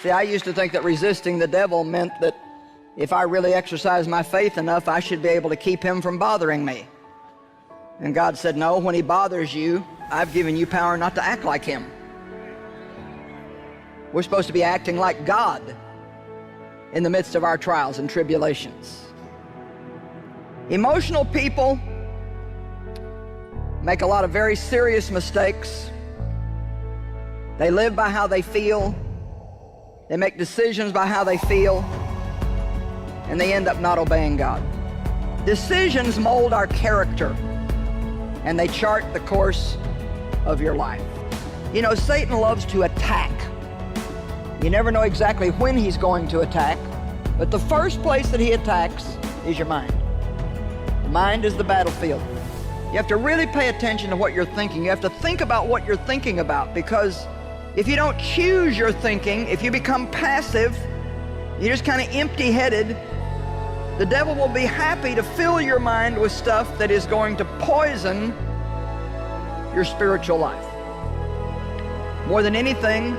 See, I used to think that resisting the devil meant that if I really exercised my faith enough, I should be able to keep him from bothering me. And God said, no, when he bothers you, I've given you power not to act like him. We're supposed to be acting like God in the midst of our trials and tribulations. Emotional people make a lot of very serious mistakes. They live by how they feel. They make decisions by how they feel. And they end up not obeying God. Decisions mold our character, and they chart the course of your life. You know, Satan loves to attack. You never know exactly when he's going to attack, but the first place that he attacks is your mind. The mind is the battlefield. You have to really pay attention to what you're thinking. You have to think about what you're thinking about, because if you don't choose your thinking, if you become passive, you're just kind of empty-headed, the devil will be happy to fill your mind with stuff that is going to poison your spiritual life. More than anything,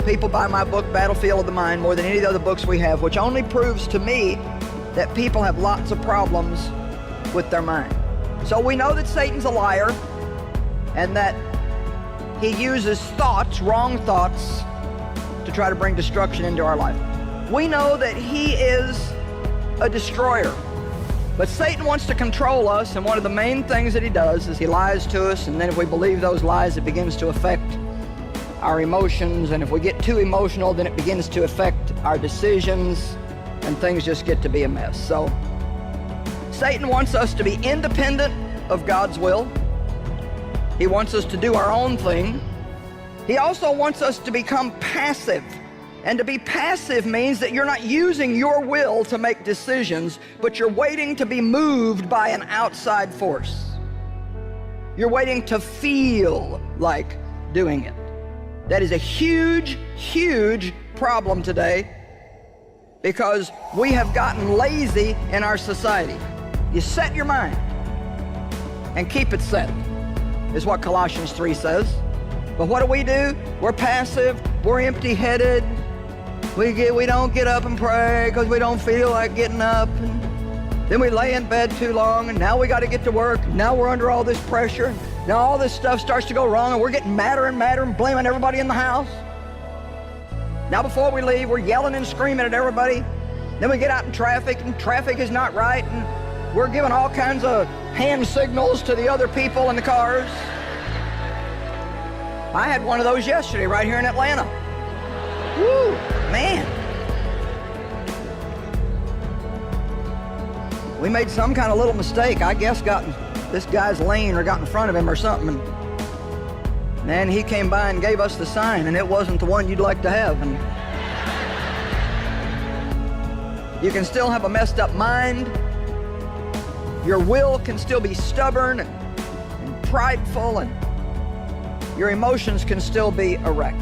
people buy my book, Battlefield of the Mind, more than any of the other books we have, which only proves to me that people have lots of problems with their mind. So we know that Satan's a liar, and that he uses thoughts, wrong thoughts, to try to bring destruction into our life. We know that he is a destroyer, but Satan wants to control us, and one of the main things that he does is he lies to us, and then if we believe those lies, it begins to affect our emotions, and if we get too emotional, then it begins to affect our decisions, and things just get to be a mess. So Satan wants us to be independent of God's will. He wants us to do our own thing. He also wants us to become passive. And to be passive means that you're not using your will to make decisions, but you're waiting to be moved by an outside force. You're waiting to feel like doing it. That is a huge, huge problem today, because we have gotten lazy in our society. You set your mind and keep it set, is what Colossians 3 says. But what do? We're passive, we're empty-headed. We don't get up and pray because we don't feel like getting up. And then we lay in bed too long, and now we got to get to work. Now we're under all this pressure. Now all this stuff starts to go wrong, and we're getting madder and madder and blaming everybody in the house. Now before we leave, we're yelling and screaming at everybody. Then we get out in traffic, and traffic is not right, and we're giving all kinds of hand signals to the other people in the cars. I had one of those yesterday right here in Atlanta. Woo, man. We made some kind of little mistake. I guess got in this guy's lane or got in front of him or something. And man, he came by and gave us the sign, and it wasn't the one you'd like to have. And you can still have a messed up mind. Your will can still be stubborn and prideful, and your emotions can still be a wreck.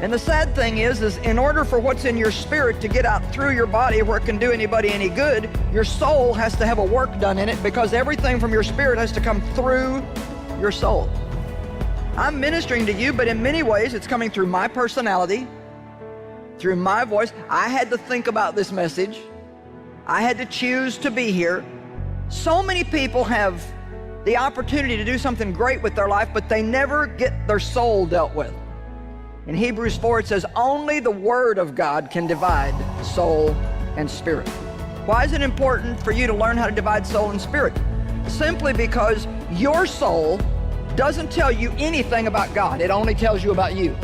And the sad thing is in order for what's in your spirit to get out through your body where it can do anybody any good, your soul has to have a work done in it, because everything from your spirit has to come through your soul. I'm ministering to you, but in many ways it's coming through my personality, through my voice. I had to think about this message. I had to choose to be here. So many people have the opportunity to do something great with their life, but they never get their soul dealt with. In Hebrews 4, it says, only the Word of God can divide soul and spirit. Why is it important for you to learn how to divide soul and spirit? Simply because your soul doesn't tell you anything about God. It only tells you about you.